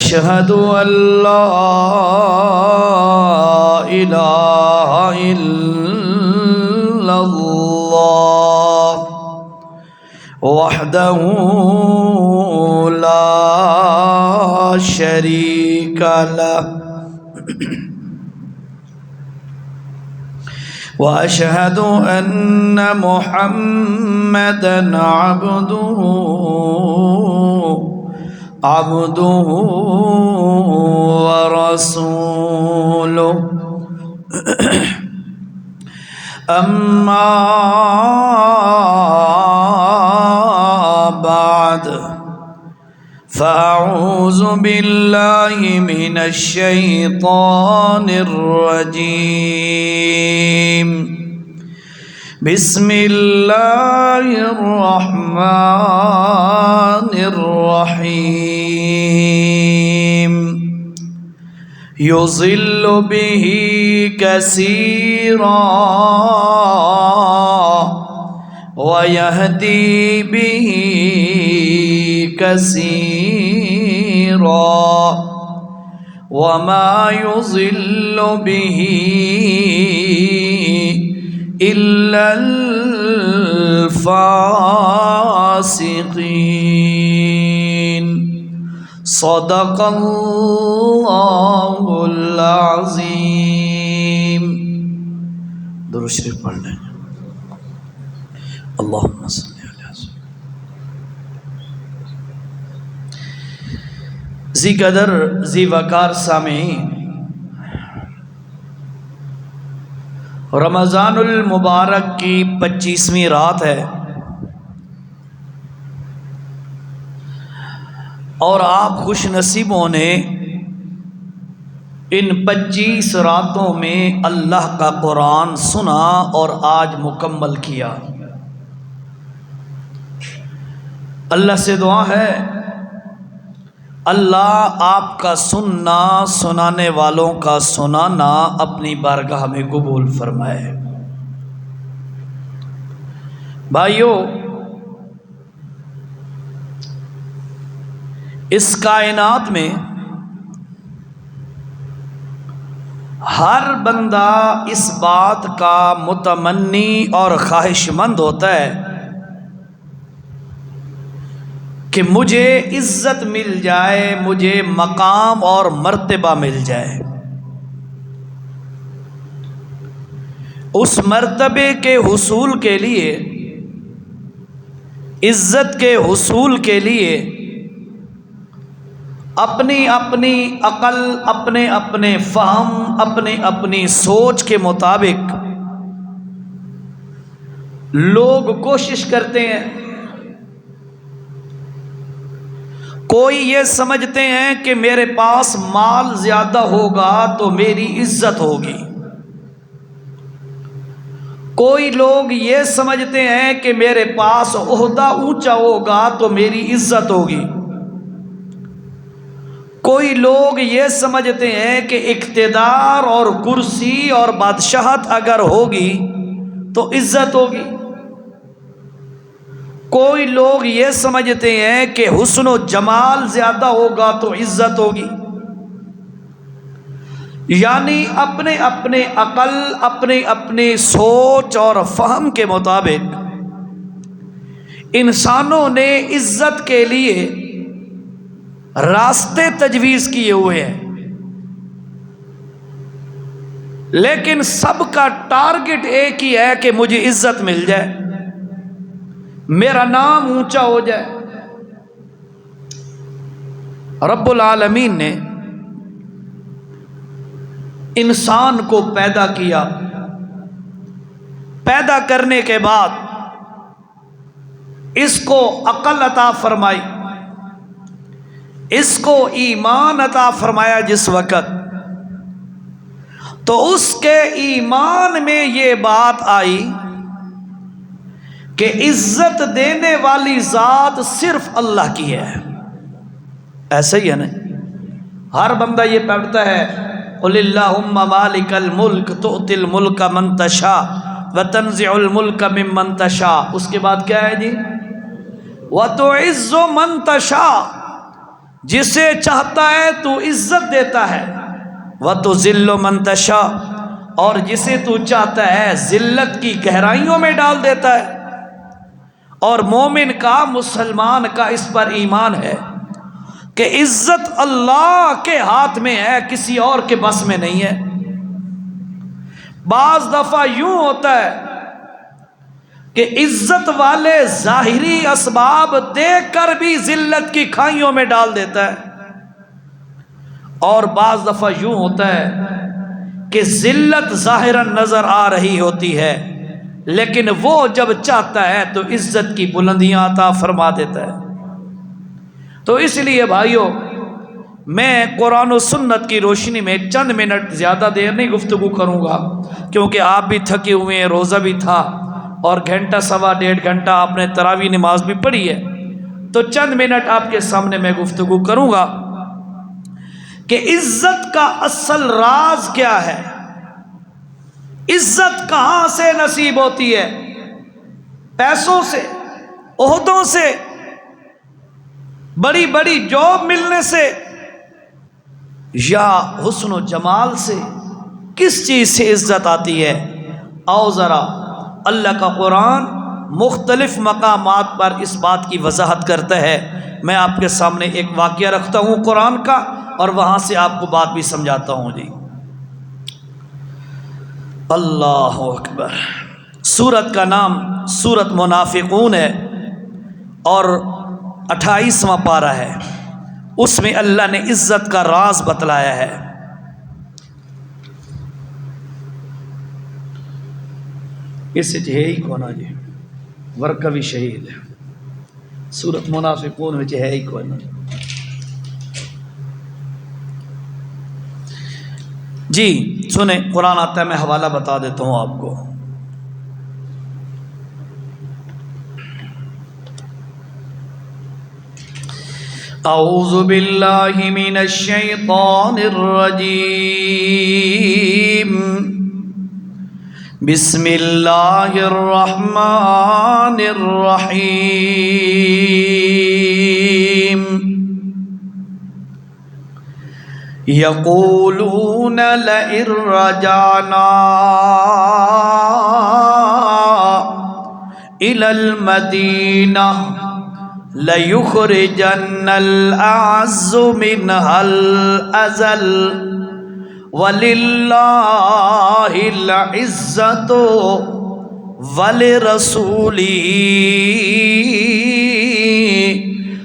أشهد أن لا إله إلا الله وحده لا شريك له وأشهد أن محمدًا عبده ورسوله أما بعد فأعوذ بالله من الشيطان الرجيم بسم الله الرحمن الرحيم يضل به كثيرا ويهدي به كثيرا وما يضل به إلا الفاسقين صدق اللہ العظیم. درود شریف پڑھ لیں. اللہم صلی علی سیدنا. ذی قدر ذی وقار سامعین، رمضان المبارک کی 25ویں رات ہے اور آپ خوش نصیبوں نے ان 25 راتوں میں اللہ کا قرآن سنا اور آج مکمل کیا. اللہ سے دعا ہے اللہ آپ کا سننا، سنانے والوں کا سنانا اپنی بارگاہ میں قبول فرمائے. بھائیو، اس کائنات میں ہر بندہ اس بات کا متمنی اور خواہش مند ہوتا ہے کہ مجھے عزت مل جائے، مجھے مقام اور مرتبہ مل جائے. اس مرتبے کے حصول کے لیے، عزت کے حصول کے لیے اپنی اپنی عقل، اپنے اپنے فہم، اپنی اپنی سوچ کے مطابق لوگ کوشش کرتے ہیں. کوئی یہ سمجھتے ہیں کہ میرے پاس مال زیادہ ہوگا تو میری عزت ہوگی. کوئی لوگ یہ سمجھتے ہیں کہ میرے پاس عہدہ اونچا ہوگا تو میری عزت ہوگی. کوئی لوگ یہ سمجھتے ہیں کہ اقتدار اور کرسی اور بادشاہت اگر ہوگی تو عزت ہوگی. کوئی لوگ یہ سمجھتے ہیں کہ حسن و جمال زیادہ ہوگا تو عزت ہوگی. یعنی اپنے اپنے عقل، اپنے اپنے سوچ اور فہم کے مطابق انسانوں نے عزت کے لیے راستے تجویز کیے ہوئے ہیں، لیکن سب کا ٹارگٹ ایک ہی ہے کہ مجھے عزت مل جائے، میرا نام اونچا ہو جائے. رب العالمین نے انسان کو پیدا کیا. پیدا کرنے کے بعد اس کو عقل عطا فرمائی، اس کو ایمان عطا فرمایا. جس وقت تو اس کے ایمان میں یہ بات آئی کہ عزت دینے والی ذات صرف اللہ کی ہے. ایسا ہی ہے نا؟ ہر بندہ یہ پڑھتا ہے قل اللہم مالک الملک تؤتی الملک من تشاء وتنزع الملک ممن تشاء. اس کے بعد کیا ہے جی؟ وتعز من تشاء. جسے چاہتا ہے تو عزت دیتا ہے، وَتُذِلُّ مَن تَشَاءُ، اور جسے تو چاہتا ہے ذلت کی گہرائیوں میں ڈال دیتا ہے۔ اور مومن کا، مسلمان کا اس پر ایمان ہے کہ عزت اللہ کے ہاتھ میں ہے، کسی اور کے بس میں نہیں ہے۔ بعض دفعہ یوں ہوتا ہے کہ عزت والے ظاہری اسباب دیکھ کر بھی ذلت کی کھائیوں میں ڈال دیتا ہے، اور بعض دفعہ یوں ہوتا ہے کہ ذلت ظاہراً نظر آ رہی ہوتی ہے، لیکن وہ جب چاہتا ہے تو عزت کی بلندیاں عطا فرما دیتا ہے۔ تو اس لیے بھائیو، میں قرآن و سنت کی روشنی میں چند منٹ، زیادہ دیر نہیں گفتگو کروں گا، کیونکہ آپ بھی تھکے ہوئے ہیں، روزہ بھی تھا، اور گھنٹہ سوا ڈیڑھ گھنٹہ آپ نے تراویح نماز بھی پڑھی ہے، تو چند منٹ آپ کے سامنے میں گفتگو کروں گا کہ عزت کا اصل راز کیا ہے، عزت کہاں سے نصیب ہوتی ہے؟ پیسوں سے، عہدوں سے، بڑی بڑی جاب ملنے سے، یا حسن و جمال سے؟ کس چیز سے عزت آتی ہے؟ آؤ ذرا اللہ کا قرآن مختلف مقامات پر اس بات کی وضاحت کرتا ہے۔ میں آپ کے سامنے ایک واقعہ رکھتا ہوں قرآن کا، اور وہاں سے آپ کو بات بھی سمجھاتا ہوں۔ جی اللہ اکبر۔ سورت کا نام سورت منافقون ہے، اور 28واں پارہ ہے، اس میں اللہ نے عزت کا راز بتلایا ہے۔ اس سے ہے ہی کونا جی ورکوی شہید ہے، سورت منافقون میں ہے ہی کونا۔ جی سنیں، قرآن آتا ہے، میں حوالہ بتا دیتا ہوں آپ کو۔ اعوذ باللہ من الشیطان الرجیم، بسم اللہ الرحمن الرحیم۔ یقولون لئن رجعنا إلى المدینہ لَيُخْرِجَنَّ الْأَعَزُّ مِنْهَا الْأَذَلَّ وَلِلَّهِ الْعِزَّةُ وَلِرَسُولِهِ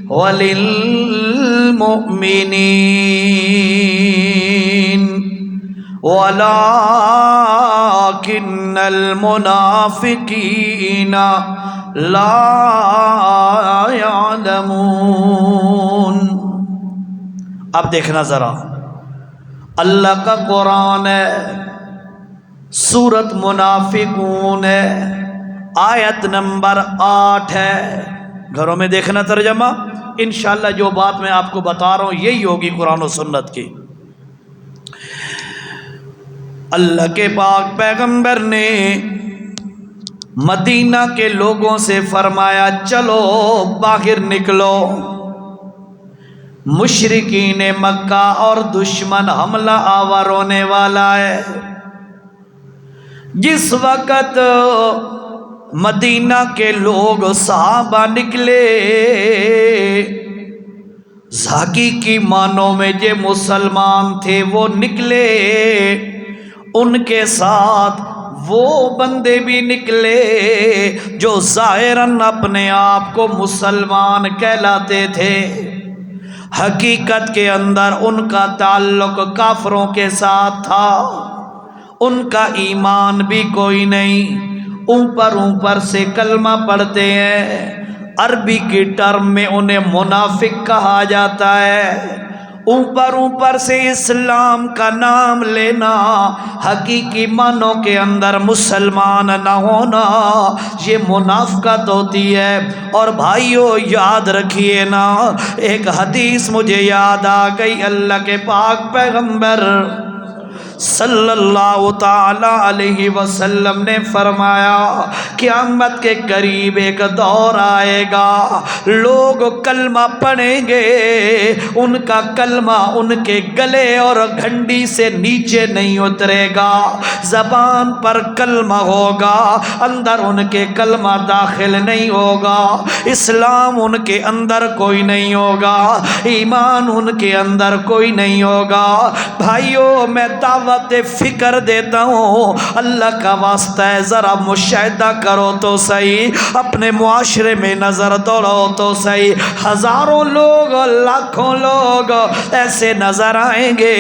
وَلِلْمُؤْمِنِينَ وَلَكِنَّ الْمُنَافِقِينَ لا يعلمون۔ اب دیکھنا ذرا، اللہ کا قرآن ہے، سورت منافقون ہے، آیت نمبر 8 ہے۔ گھروں میں دیکھنا ترجمہ، انشاءاللہ جو بات میں آپ کو بتا رہا ہوں یہی ہوگی قرآن و سنت کی۔ اللہ کے پاک پیغمبر نے مدینہ کے لوگوں سے فرمایا چلو باہر نکلو، مشرکین مکہ اور دشمن حملہ آور ہونے والا ہے۔ جس وقت مدینہ کے لوگ صحابہ نکلے، حقیقی معنوں میں جو مسلمان تھے وہ نکلے، ان کے ساتھ وہ بندے بھی نکلے جو ظاہراً اپنے آپ کو مسلمان کہلاتے تھے، حقیقت کے اندر ان کا تعلق کافروں کے ساتھ تھا، ان کا ایمان بھی کوئی نہیں، اوپر سے کلمہ پڑھتے ہیں، عربی کی ٹرم میں انہیں منافق کہا جاتا ہے۔ اوپر سے اسلام کا نام لینا، حقیقی معنوں کے اندر مسلمان نہ ہونا، یہ منافقت ہوتی ہے۔ اور بھائیو یاد رکھیے نا، ایک حدیث مجھے یاد آ گئی، اللہ کے پاک پیغمبر صلی اللہ تعالی علیہ وسلم نے فرمایا قیامت کے قریب ایک دور آئے گا، لوگ کلمہ پڑھیں گے، ان کا کلمہ ان کے گلے اور گھنڈی سے نیچے نہیں اترے گا، زبان پر کلمہ ہوگا، اندر ان کے کلمہ داخل نہیں ہوگا، اسلام ان کے اندر کوئی نہیں ہوگا، ایمان ان کے اندر کوئی نہیں ہوگا۔ بھائیو میں دعوت فکر دیتا ہوں، اللہ کا واسطہ ہے ذرا مشاہدہ کرو تو صحیح، اپنے معاشرے میں نظر دوڑو تو صحیح، ہزاروں لوگ لاکھوں لوگ ایسے نظر آئیں گے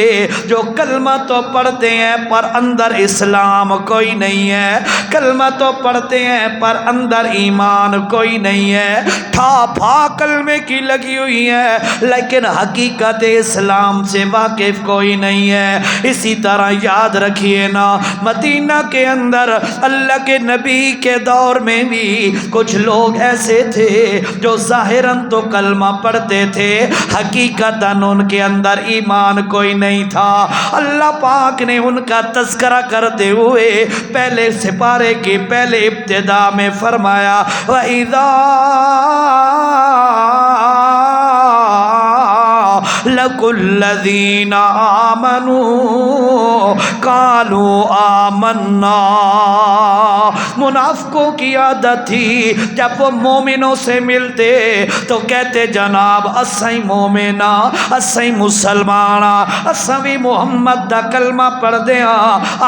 جو کلمہ تو پڑھتے ہیں پر اندر اسلام کوئی نہیں ہے، کلمہ تو پڑھتے ہیں پر اندر ایمان کوئی نہیں ہے، ٹھا پھا کلمے کی لگی ہوئی ہے لیکن حقیقت اسلام سے واقف کوئی نہیں ہے۔ اسی طرح یاد رکھیے نا، مدینہ کے اندر اللہ کے نبی کے دور میں بھی کچھ لوگ ایسے تھے جو ظاہراً تو کلمہ پڑھتے تھے، حقیقتاً ان کے اندر ایمان کوئی نہیں تھا۔ اللہ پاک نے ان کا تذکرہ کرتے ہوئے پہلے سپارے کی پہلے ابتدا میں فرمایا وَإِذَا لَقُوا الَّذِينَ آمَنُوا قَالُوا آمَنَّا۔ منافقوں کی عادت تھی جب وہ مومنوں سے ملتے تو کہتے جناب اسائی مومنا، اسائی مسلمانا، اساں بھی محمد دا کلمہ پڑھ دیا،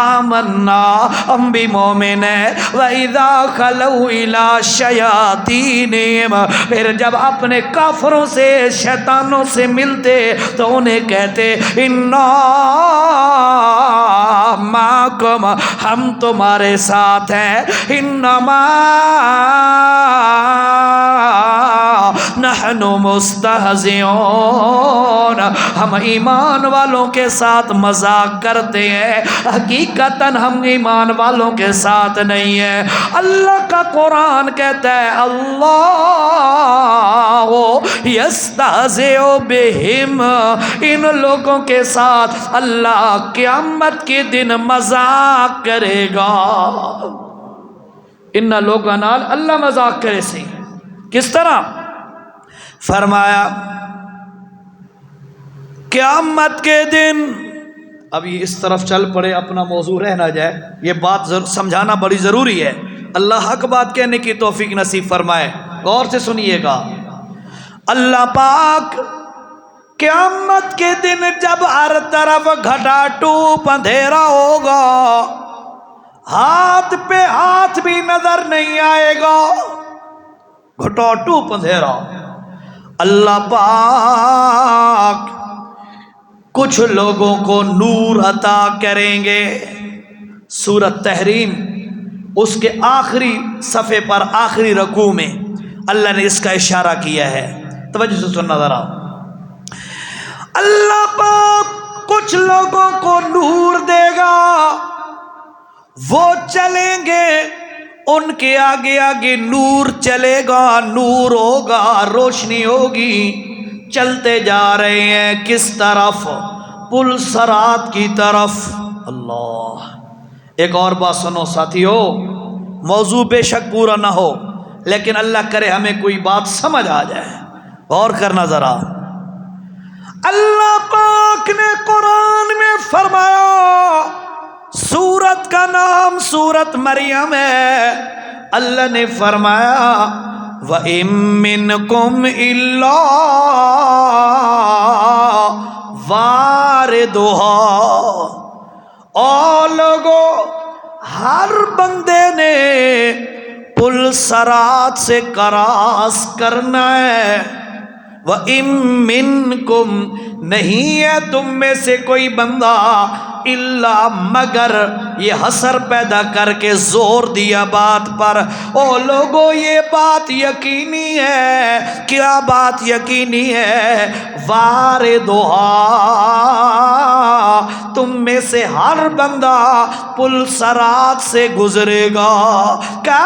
آمنا ہم بھی مومن ہیں۔ وَإِذَا خَلَوْا إِلَىٰ شَيَاطِینِهِمْ، پھر جب اپنے کافروں سے شیطانوں سے ملتے تو انہیں کہتے اِنَّا مَعَكُمْ، ہم تمہارے ساتھ ہیں، اِنَّمَا نحن مستہزئون، ہم ایمان والوں کے ساتھ مذاق کرتے ہیں، حقیقتاً ہم ایمان والوں کے ساتھ نہیں ہیں۔ اللہ کا قرآن کہتا ہے اللہ یستہزئ بہم، ان لوگوں کے ساتھ اللہ قیامت کے دن مذاق کرے گا۔ ان لوگوں نال اللہ مذاق کرے سی، کس طرح؟ فرمایا قیامت کے دن، اب یہ اس طرف چل پڑے اپنا موضوع رہ نہ جائے، یہ بات سمجھانا بڑی ضروری ہے، اللہ حق بات کہنے کی توفیق نصیب فرمائے، غور سے سنیے گا۔ اللہ پاک قیامت کے دن جب ہر طرف گھٹا ٹوپ اندھیرا ہوگا، ہاتھ پہ ہاتھ بھی نظر نہیں آئے گا، گھٹا ٹوپ اندھیرا، اللہ پاک کچھ لوگوں کو نور عطا کریں گے۔ سورۃ تحریم اس کے آخری صفحے پر آخری رکوع میں اللہ نے اس کا اشارہ کیا ہے، توجہ سے سننا ذرا۔ اللہ پاک کچھ لوگوں کو نور دے گا، وہ چلیں گے، ان کے آگے آگے نور چلے گا، نور ہوگا، روشنی ہوگی، چلتے جا رہے ہیں کس طرف؟ پل صراط کی طرف۔ اللہ، ایک اور بات سنو ساتھیو، موضوع بے شک پورا نہ ہو لیکن اللہ کرے ہمیں کوئی بات سمجھ آ جائے، غور کرنا ذرا۔ اللہ پاک نے قرآن میں فرمایا، سورت کا نام سورت مریم ہے، اللہ نے فرمایا وَإِن مِّنكُمْ إِلَّا وَارِدُهَا، اور لوگوں ہر بندے نے پل صراط سے کراس کرنا ہے۔ وَإِن مِّنكُمْ، نہیں ہے تم میں سے کوئی بندہ، الا مگر، یہ حسر پیدا کر کے زور دیا بات پر۔ او لوگوں یہ بات یقینی ہے، کیا بات یقینی ہے؟ واردھا، تم میں سے ہر بندہ پل صراط سے گزرے گا۔ کانا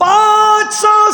500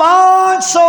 500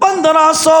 1500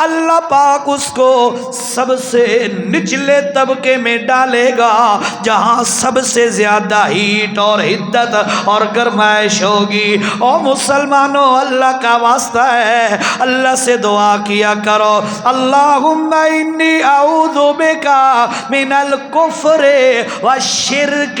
اللہ پاک اس کو سب سے نچلے طبقے میں ڈالے گا جہاں سب سے زیادہ ہیٹ اور حدت اور گرمائش ہوگی۔ او مسلمانوں، اللہ کا واسطہ ہے، اللہ سے دعا کیا کرو، اللہم انی اعوذ بک من الکفر والشرک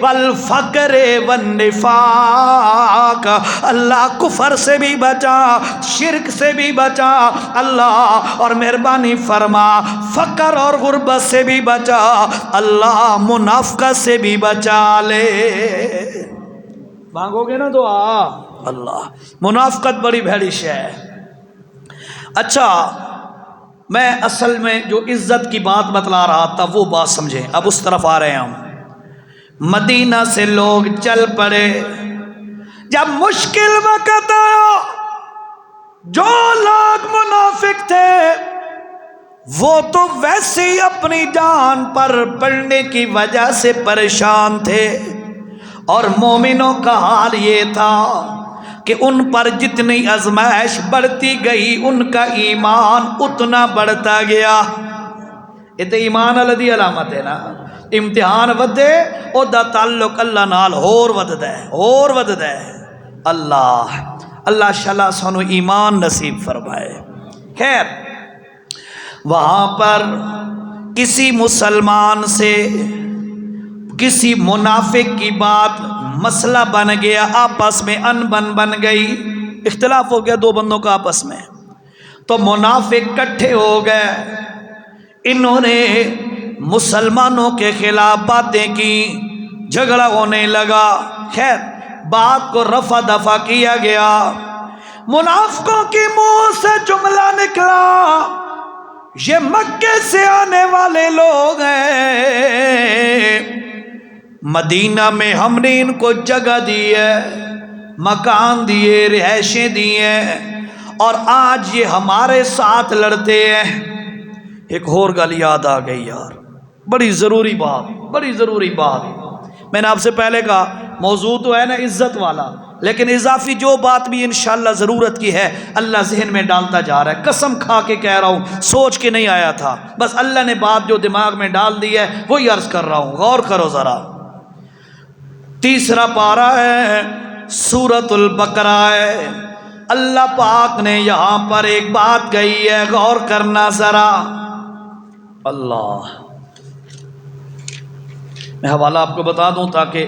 والفقر والنفاق، اللہ کفر سے بھی بچا، شرک سے بھی بچا اللہ، اور مہربانی فرما فقر اور غربت سے بھی بچا اللہ، منافقت سے بھی بچا لے۔ مانگو گے نا دعا اللہ، منافقت بڑی بھیڑی شے ہے۔ اچھا، میں اصل میں جو عزت کی بات بتلا رہا تھا وہ بات سمجھیں، اب اس طرف آ رہے ہیں ہم۔ مدینہ سے لوگ چل پڑے، جب مشکل وقت آیا جو لوگ منافق تھے وہ تو ویسے ہی اپنی جان پر پڑنے کی وجہ سے پریشان تھے، اور مومنوں کا حال یہ تھا کہ ان پر جتنی آزمائش بڑھتی گئی ان کا ایمان اتنا بڑھتا گیا۔ یہ تو ایمان اللہ علامت ہے نا، امتحان ودے او دا تعلق اللہ نال ہور وددا ہے، ہور وددا ہے۔ اللہ شاء سانو ایمان نصیب فرمائے۔ خیر، وہاں پر کسی مسلمان سے کسی منافق کی بات مسئلہ بن گیا، آپس میں انبن بن گئی، اختلاف ہو گیا دو بندوں کا آپس میں، تو منافق کٹھے ہو گئے، انہوں نے مسلمانوں کے خلاف باتیں کی، جھگڑا ہونے لگا۔ خیر، بات کو رفع دفع کیا گیا، منافقوں کے منہ سے جملہ نکلا، یہ مکے سے آنے والے لوگ ہیں، مدینہ میں ہم نے ان کو جگہ دی ہے، مکان دیے، رہائشیں دی ہیں، اور آج یہ ہمارے ساتھ لڑتے ہیں۔ ایک اور گل یاد آ گئی یار، بڑی ضروری بات، میں نے آپ سے پہلے کہا موضوع تو ہے نا عزت والا، لیکن اضافی جو بات بھی انشاءاللہ ضرورت کی ہے اللہ ذہن میں ڈالتا جا رہا ہے، قسم کھا کے کہہ رہا ہوں، سوچ کے نہیں آیا تھا، بس اللہ نے بات جو دماغ میں ڈال دی ہے وہی عرض کر رہا ہوں، غور کرو ذرا۔ تیسرا پارہ ہے، سورۃ البقرہ ہے، اللہ پاک نے یہاں پر ایک بات کہی ہے، غور کرنا ذرا۔ اللہ، میں حوالہ آپ کو بتا دوں تاکہ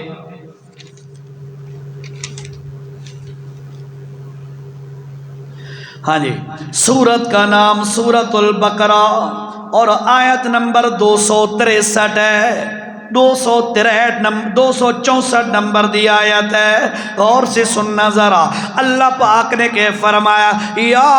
ہاں جی، سورت کا نام سورۃ البقرہ اور آیت نمبر 263 ہے، 264 نمبر دی آیت ہے، غور سے سننا ذرا۔ اللہ پاک نے کہ فرمایا، یا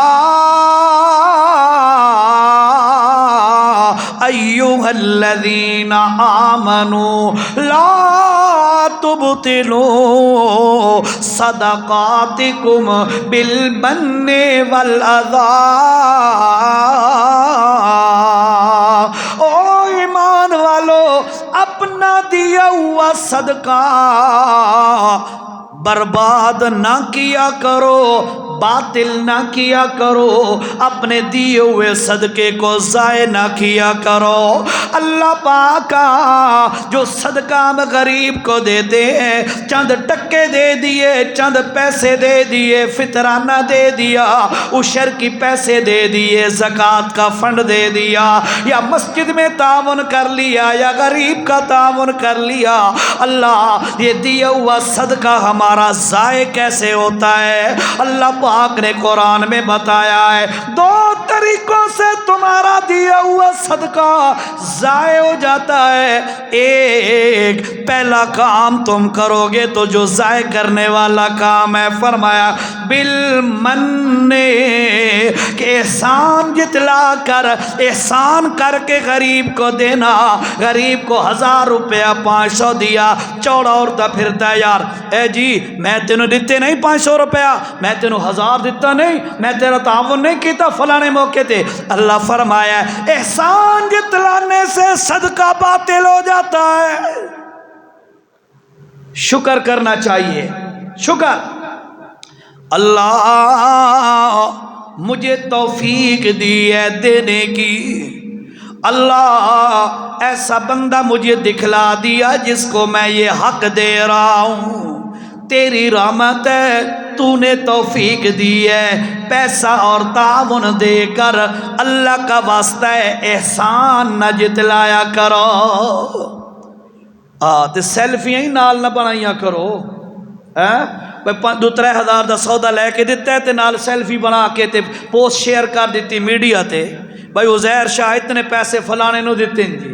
ایھا الذین آمنوا لا تبطلوا صدقاتکم بالمن والاذى، او ایمان والو اپنا دیا ہوا صدقہ برباد نہ کیا کرو، باطل نہ کیا کرو، اپنے دیے ہوئے صدقے کو ضائع نہ کیا کرو۔ اللہ پاک جو صدقہ ہم غریب کو دیتے ہیں، چند ٹکے دے دیے، چند پیسے دے دیے، فطرانہ دے دیا، عشر کی پیسے دے دیے، زکوٰۃ کا فنڈ دے دیا، یا مسجد میں تعاون کر لیا، یا غریب کا تعاون کر لیا، اللہ یہ دیا ہوا صدقہ ہمارا ضائع کیسے ہوتا ہے؟ اللہ پاک نے قرآن میں بتایا ہے، دو طریقوں سے تمہارا دیا ہوا صدقہ ضائع ہو جاتا ہے۔ ایک پہلا کام تم کرو گے تو جو ضائع کرنے والا کام ہے، فرمایا بالمن، کہ احسان جتلا کر، احسان کر کے غریب کو دینا۔ غریب کو 1000 روپیہ 500 دیا، چوڑا عورتہ پھرتا ہے، یار اے جی میں تینوں دیتے نہیں 500 روپیہ، میں تینوں 1000 دیتا نہیں، میں تیرا تعاون نہیں کیتا فلانے موقع تے۔ اللہ فرمایا احسان جتلانے سے صدقہ باطل ہو جاتا ہے۔ شکر کرنا چاہیے، شکر۔ اللہ مجھے توفیق دی ہے دینے کی، اللہ ایسا بندہ مجھے دکھلا دیا جس کو میں یہ حق دے رہا ہوں، تیری رحمت ہے، تو نے توفیق دی ہے، پیسہ اور تعاون دے کر اللہ کا واسطہ ہے احسان نہ جتلایا کرو۔ تے سیلفیاں ہی نال نہ بنائیاں کرو، بھئی 2-3 ہزار دا سودا لے کے دیتا ہے تے نال سیلفی بنا کے تے پوسٹ شیئر کر دیتی میڈیا تے، بھئی عزیر شاہ اتنے پیسے فلانے نو دیتے ہیں جی،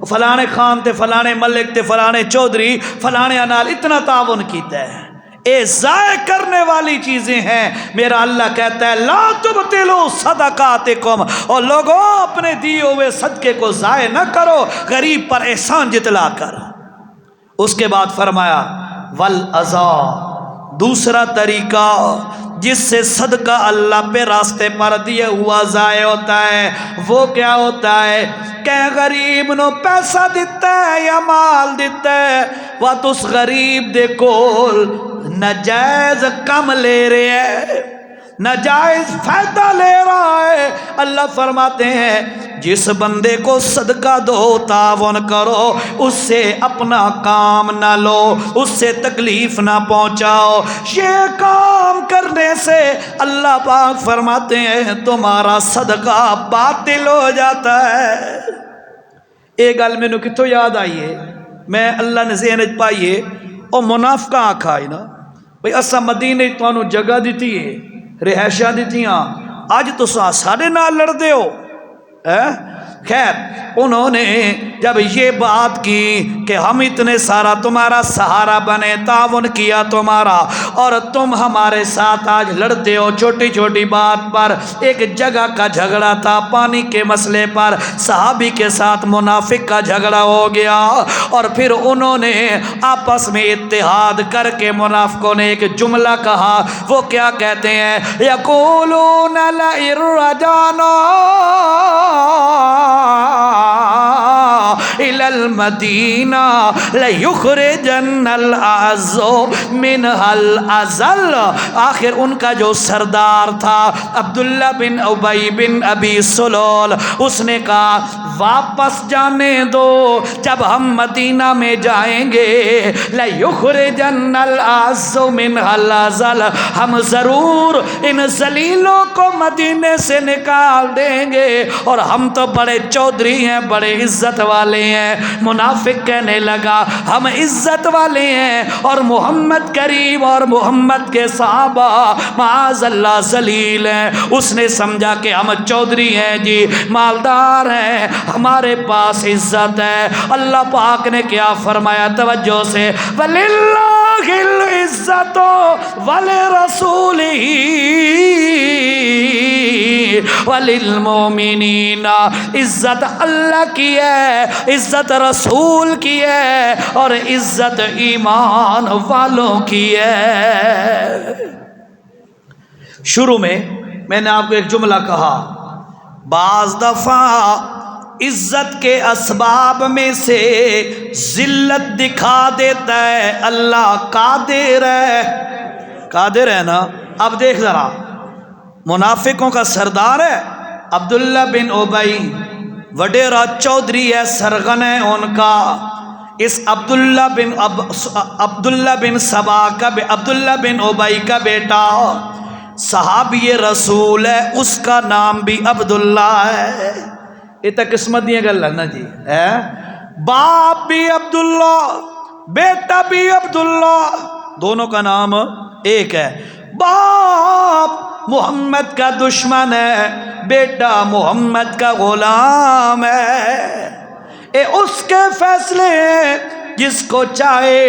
فلانے خان تے فلانے ملک تے فلانے چودھری فلانے نال اتنا تعاون کیتا ہے۔ اے ضائع کرنے والی چیزیں ہیں۔ میرا اللہ کہتا ہے لا تبطلوا صدقاتکم، اور لوگوں اپنے دیے ہوئے صدقے کو ضائع نہ کرو غریب پر احسان جتلا کر۔ اس کے بعد فرمایا والعزا، دوسرا طریقہ جس سے صدقہ اللہ پہ راستے پر دیا ہوا ضائع ہوتا ہے وہ کیا ہوتا ہے کہ غریب نو پیسہ دیتا ہے یا مال دیتا ہے وہ تو اس غریب دے کول ناجائز کم لے رہے ہیں، ناجائز فائدہ لے رہا ہے۔ اللہ فرماتے ہیں جس بندے کو صدقہ دو، تعاون کرو، اس سے اپنا کام نہ لو، اس سے تکلیف نہ پہنچاؤ، یہ کام کرنے سے اللہ پاک فرماتے ہیں تمہارا صدقہ باطل ہو جاتا ہے۔ ایک گل مینوں کتوں یاد آئی ہے، میں اللہ نے ذہن وچ پائی ہے، او منافقہ آکھا ہے نا بھئی اسا مدینے تانوں جگہ دیتی ہے، رہائشاں دیتیاں، اج تساں ساڈے نال لڑدے ہو۔ خیر انہوں نے جب یہ بات کی کہ ہم اتنے سارا تمہارا سہارا بنے، تعاون کیا تمہارا، اور تم ہمارے ساتھ آج لڑتے ہو چھوٹی چھوٹی بات پر، ایک جگہ کا جھگڑا تھا پانی کے مسئلے پر، صحابی کے ساتھ منافق کا جھگڑا ہو گیا، اور پھر انہوں نے آپس میں اتحاد کر کے منافقوں نے ایک جملہ کہا، وہ کیا کہتے ہیں یقولون لئن رجعنا إلى المدینہ لیخرجن الأعز منها الأذل۔ آخر ان کا جو سردار تھا عبداللہ بن ابی بن ابی سلول، اس نے کہا واپس جانے دو، جب ہم مدینہ میں جائیں گے لیخرجن الأعز منها الأذل، ہم ضرور ان ذلیلوں کو مدینے سے نکال دیں گے، اور ہم تو بڑے چودھری ہیں، بڑے عزت والے ہیں۔ منافق کہنے لگا ہم عزت والے ہیں اور محمد کریم اور محمد کے صحابہ معاذ اللہ ذلیل ہیں۔ اس نے سمجھا کہ ہم چودھری ہیں جی، مالدار ہیں، ہمارے پاس عزت ہے۔ اللہ پاک نے کیا فرمایا، توجہ سے، وَلِلَّهِ الْعِزَّةُ وَلِرَسُولِهِ وَلِلْمُؤْمِنِينَ، عزت اللہ کی ہے، عزت رسول کی ہے، اور عزت ایمان والوں کی ہے۔ شروع میں نے آپ کو ایک جملہ کہا، بعض دفعہ عزت کے اسباب میں سے ذلت دکھا دیتا ہے اللہ، قادر ہے نا۔ اب دیکھ ذرا، منافقوں کا سردار ہے عبداللہ بن ابی، وڈیرا چودھری ہے، سرغن ہے ان کا۔ اس عبداللہ بن سبا کا، عبداللہ بن ابی کا بیٹا صحابی رسول ہے، اس کا نام بھی عبداللہ ہے۔ یہ تو قسمت دیا گل ہے نا جی، باپ بھی عبداللہ، بیٹا بھی عبداللہ، دونوں کا نام ایک ہے۔ باپ محمد کا دشمن ہے، بیٹا محمد کا غلام ہے۔ اے اس کے فیصلے ہیں، جس کو چاہے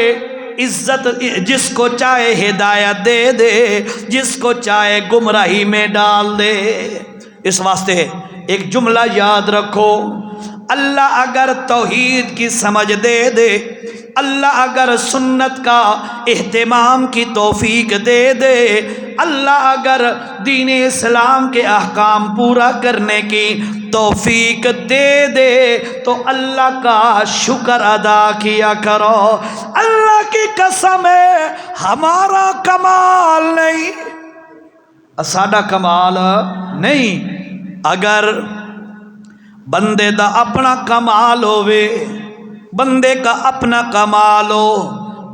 عزت، جس کو چاہے ہدایت دے دے، جس کو چاہے گمراہی میں ڈال دے۔ اس واسطے ایک جملہ یاد رکھو، اللہ اگر توحید کی سمجھ دے دے، اللہ اگر سنت کا اہتمام کی توفیق دے دے، اللہ اگر دین اسلام کے احکام پورا کرنے کی توفیق دے دے تو اللہ کا شکر ادا کیا کرو۔ اللہ کی قسم ہے ہمارا کمال نہیں، ساڈا کمال نہیں. اگر بندے دا اپنا کمال ہوئے، بندے کا اپنا کمال ہو،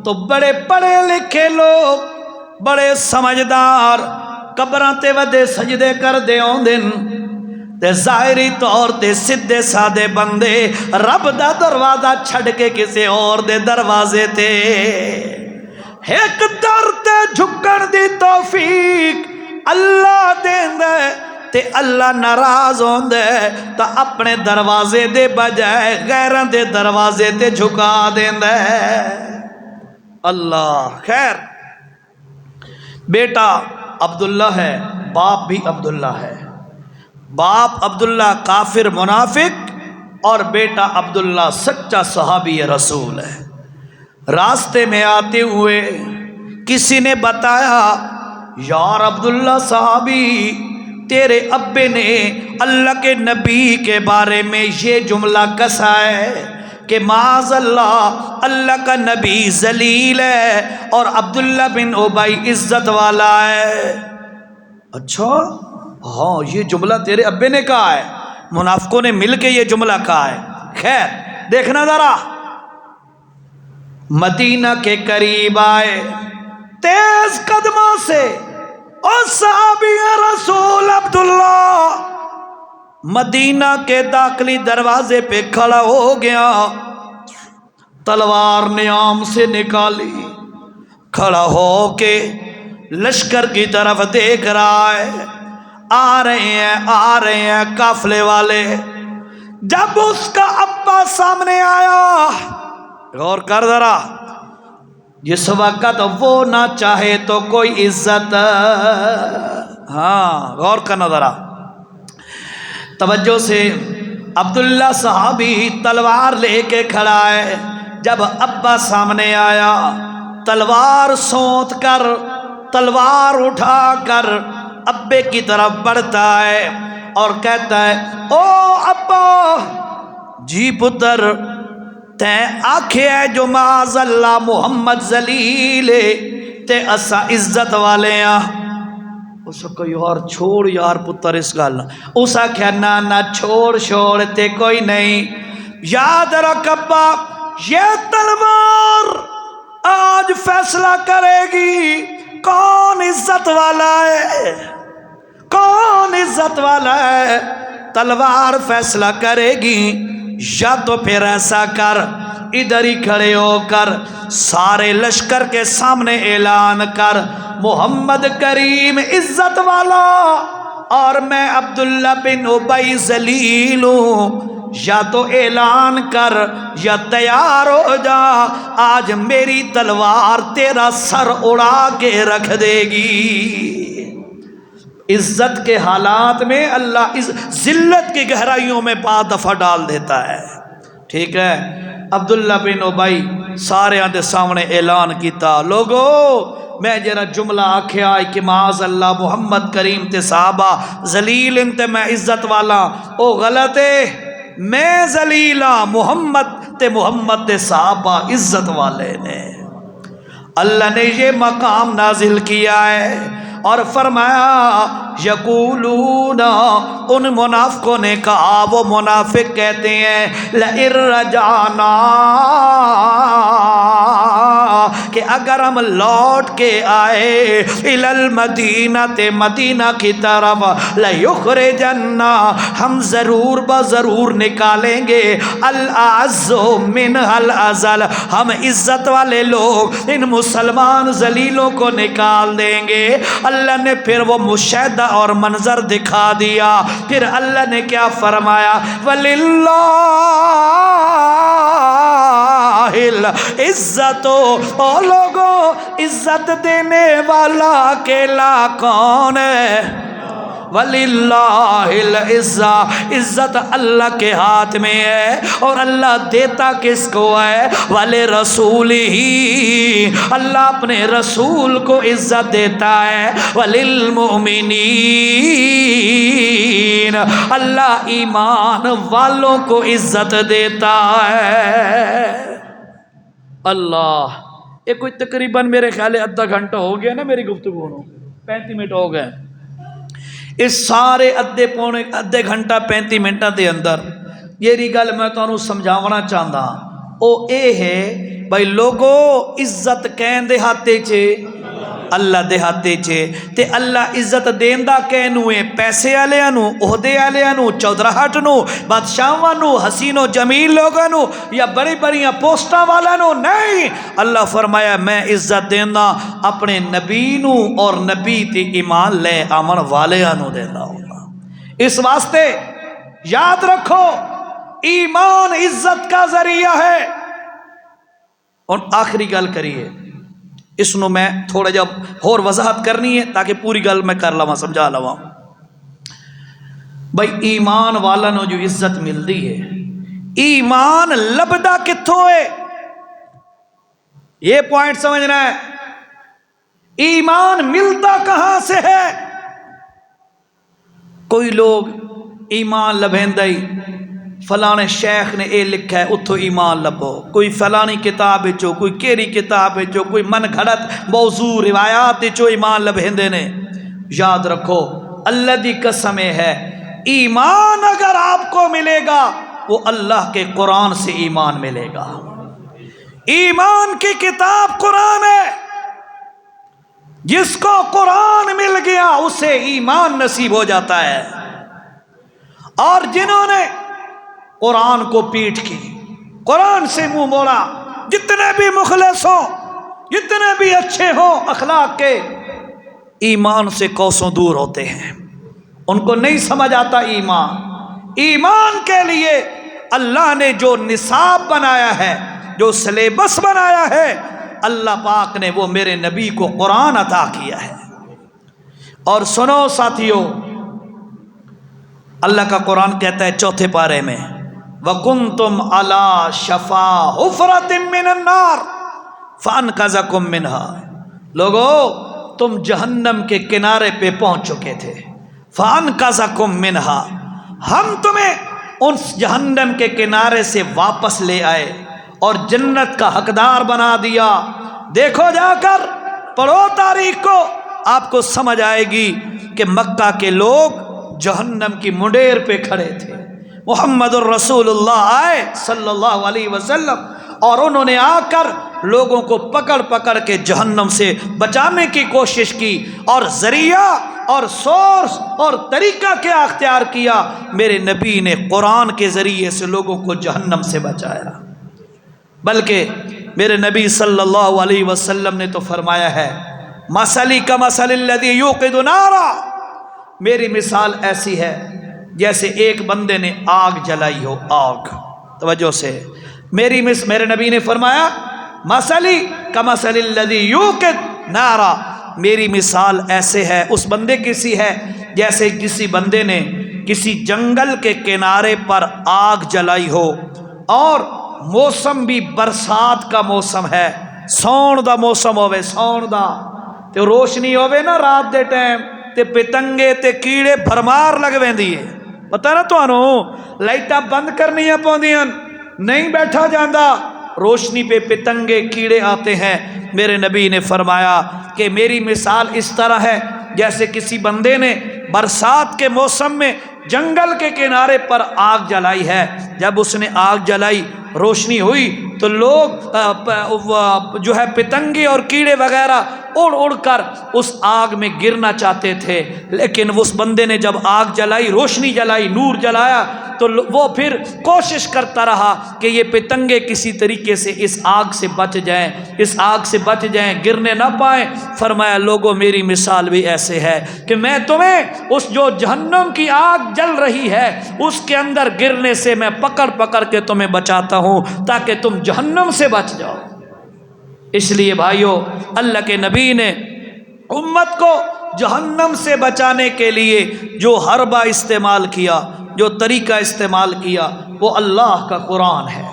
تو بڑے پڑھے لکھے لوگ، بڑے سمجھدار قبراں تے ودے سجدے کر دے آندن، تے ظاہری طور تے سدھے سادے بندے رب دا دروازہ چھڑ کے کسی اور دے دروازے تے ایک در تے جھکن دی توفیق اللہ دیندا ہے، تے اللہ ناراض ہوندا ہے تا اپنے دروازے دے بجائے غیراں دے دروازے تے جھکا دیندا ہے. اللہ خیر. بیٹا عبداللہ ہے، باپ بھی عبداللہ ہے. باپ عبداللہ کافر منافق اور بیٹا عبداللہ سچا صحابی رسول ہے. راستے میں آتے ہوئے کسی نے بتایا، یار عبداللہ صحابی، تیرے ابے نے اللہ کے نبی کے بارے میں یہ جملہ کسا ہے کہ معاذ اللہ کا نبی ذلیل ہے اور عبداللہ بن ابی عزت والا ہے. اچھا ہاں، یہ جملہ تیرے ابے نے کہا ہے، منافقوں نے مل کے یہ جملہ کہا ہے. خیر دیکھنا ذرا، مدینہ کے قریب آئے تیز قدموں سے، اور صحابی رسول عبداللہ مدینہ کے داخلی دروازے پہ کھڑا ہو گیا، تلوار نیام سے نکالی، کھڑا ہو کے لشکر کی طرف دیکھ رہا ہے. آ رہے ہیں قافلے والے. جب اس کا ابا سامنے آیا، غور کر ذرا، جس وقت وہ نہ چاہے تو کوئی عزت، ہاں غور کرنا ذرا توجہ سے. عبداللہ صحابی تلوار لے کے کھڑا ہے. جب ابا سامنے آیا، تلوار سونت کر، تلوار اٹھا کر ابے کی طرف بڑھتا ہے اور کہتا ہے، او ابا جی پتر، تے آکھے ہے جو معاذ اللہ محمد ذلیل تے اسا عزت والے ہیں. اس کو یار چھوڑ یار پتر اس گل، اس آکھیا نہ چھوڑ تے کوئی نہیں. یاد رکھ ابا، یہ تلوار آج فیصلہ کرے گی کون عزت والا ہے، کون عزت والا ہے. تلوار فیصلہ کرے گی. یا تو پھر ایسا کر، ادھر ہی کھڑے ہو کر سارے لشکر کے سامنے اعلان کر، محمد کریم عزت والا اور میں عبداللہ بن ابی ذلیل ہوں. یا تو اعلان کر یا تیار ہو جا، آج میری تلوار تیرا سر اڑا کے رکھ دے گی. عزت کے حالات میں اللہ ذلت کی گہرائیوں میں بعض دفعہ ڈال دیتا ہے. ٹھیک ہے. عبداللہ بن ابی سارے دے سامنے اعلان کیتا، لوگو میں جرا جملہ آکھیا کہ معاذ اللہ محمد کریم تے صحابہ ذلیل تے میں عزت والا، او غلط ہے. میں ذلیلا، محمد تے صحابہ عزت والے نے. اللہ نے یہ مقام نازل کیا ہے اور فرمایا یقولون، ان منافقوں نے کہا، وہ منافق کہتے ہیں، لئن رجعنا، کہ اگر ہم لوٹ کے آئے الی المدینہ، مدینہ کی طرف، لیخرجن، ہم ضرور بضرور نکالیں گے، الاعز منها الاذل، ہم عزت والے لوگ ان مسلمان ذلیلوں کو نکال دیں گے. اللہ نے پھر وہ مشاہدہ اور منظر دکھا دیا. پھر اللہ نے کیا فرمایا، وَلِلَّهِ العزت، او لوگوں عزت دینے والا اکیلا کون ہے؟ وَلِلَّهِ الْعِزَّةُ، عزت اللہ کے ہاتھ میں ہے. اور اللہ دیتا کس کو ہے؟ وَلِرَسُولِهِ، اللہ اپنے رسول کو عزت دیتا ہے. وَلِلْمُؤْمِنِينَ، اللہ ایمان والوں کو عزت دیتا ہے. اللہ، یہ کوئی تقریباً میرے خیال ہے آدھا گھنٹہ ہو گیا نا میری گفتگو، 35 منٹ ہو گئے. اس سارے ادھے گھنٹہ 35 منٹਾਂ دے اندر جیڑی گل میں تانوں سمجھاونا چاہتا او اے ہے بھائی لوگو عزت کین دے ہاتھے چے اللہ دے ہاتھے چے تے اللہ عزت دیندا کینو ہے پیسے والےاں نو عہدے والےاں نو چودراہٹ نو بادشاہاں نو حسین و جمیل لوگاں نو یا بڑی بڑی پوسٹاں والا نو نہیں اللہ فرمایا میں عزت دیندا اپنے نبی نو اور نبی تے ایمان لے آمن والیاں نو دیندا ہوں اس واسطے یاد رکھو ایمان عزت کا ذریعہ ہے اور آخری گل کریے اس نو میں تھوڑا جب اور وضاحت کرنی ہے تاکہ پوری گل میں کر لواں سمجھا لواں بھائی ایمان والا نو جو عزت ملتی ہے ایمان لبدا کتھوں ہے یہ پوائنٹ سمجھنا ہے ایمان ملتا کہاں سے ہے کوئی لوگ ایمان لبھیندائی فلانے شیخ نے اے لکھا ہے اتھو ایمان لبو کوئی فلانی کتاب چو کوئی کیری کتاب چو کوئی من گھڑت موضوع روایات چو ایمان لبھیندے نے یاد رکھو اللہ دی قسم ہے ایمان اگر آپ کو ملے گا وہ اللہ کے قرآن سے ایمان ملے گا ایمان کی کتاب قرآن ہے جس کو قرآن مل گیا اسے ایمان نصیب ہو جاتا ہے اور جنہوں نے قرآن کو پیٹھ کی قرآن سے منہ موڑا جتنے بھی مخلص ہوں جتنے بھی اچھے ہوں اخلاق کے ایمان سے کوسوں دور ہوتے ہیں ان کو نہیں سمجھ آتا ایمان کے لیے اللہ نے جو نصاب بنایا ہے جو سلیبس بنایا ہے اللہ پاک نے وہ میرے نبی کو قرآن عطا کیا ہے اور سنو ساتھیو اللہ کا قرآن کہتا ہے چوتھے پارے میں وَكُنْتُمْ عَلَى شَفَا حُفْرَةٍ مِّنَ النَّارِ فَأَنْقَذَكُم مِّنْهَا لوگو تم جہنم کے کنارے پہ پہنچ چکے تھے فَأَنْقَذَكُم مِّنْهَا ہم تمہیں اس جہنم کے کنارے سے واپس لے آئے اور جنت کا حقدار بنا دیا دیکھو جا کر پڑھو تاریخ کو آپ کو سمجھ آئے گی کہ مکہ کے لوگ جہنم کی منڈیر پہ کھڑے تھے محمد الرسول اللہ آئے صلی اللہ علیہ وسلم اور انہوں نے آ کر لوگوں کو پکڑ پکڑ کے جہنم سے بچانے کی کوشش کی اور ذریعہ اور سورس اور طریقہ کیا اختیار کیا میرے نبی نے قرآن کے ذریعے سے لوگوں کو جہنم سے بچایا بلکہ میرے نبی صلی اللہ علیہ وسلم نے تو فرمایا ہے مثلی کمثل الذی یوقد نارا میری مثال ایسی ہے جیسے ایک بندے نے آگ جلائی ہو آگ توجہ سے میرے نبی نے فرمایا مثلی کمثل الذی یوقد نارا میری مثال ایسے ہے اس بندے کی سی ہے جیسے کسی بندے نے کسی جنگل کے کنارے پر آگ جلائی ہو اور موسم بھی برسات کا موسم ہے سون دا موسم ہوئے سون دا تے روشنی ہوئے نا رات دے ٹائم تے پتنگے تے کیڑے بھرمار لگ ویندی ہے پتہ نا تانوں لائٹاں بند کرنیاں پوندیاں نہیں بیٹھا جاندا روشنی پہ پتنگے کیڑے آتے ہیں میرے نبی نے فرمایا کہ میری مثال اس طرح ہے جیسے کسی بندے نے برسات کے موسم میں جنگل کے کنارے پر آگ جلائی ہے جب اس نے آگ جلائی روشنی ہوئی تو لوگ جو ہے پتنگے اور کیڑے وغیرہ اڑ اڑ کر اس آگ میں گرنا چاہتے تھے لیکن اس بندے نے جب آگ جلائی روشنی جلائی نور جلایا تو وہ پھر کوشش کرتا رہا کہ یہ پتنگے کسی طریقے سے اس آگ سے بچ جائیں اس آگ سے بچ جائیں گرنے نہ پائیں فرمایا لوگوں میری مثال بھی ایسے ہے کہ میں تمہیں اس جو جہنم کی آگ جل رہی ہے اس کے اندر گرنے سے میں پکڑ پکڑ کے تمہیں بچاتا ہوں تاکہ تم جہنم سے بچ جاؤ اس لیے بھائیو اللہ کے نبی نے امت کو جہنم سے بچانے کے لیے جو حربہ استعمال کیا جو طریقہ استعمال کیا وہ اللہ کا قرآن ہے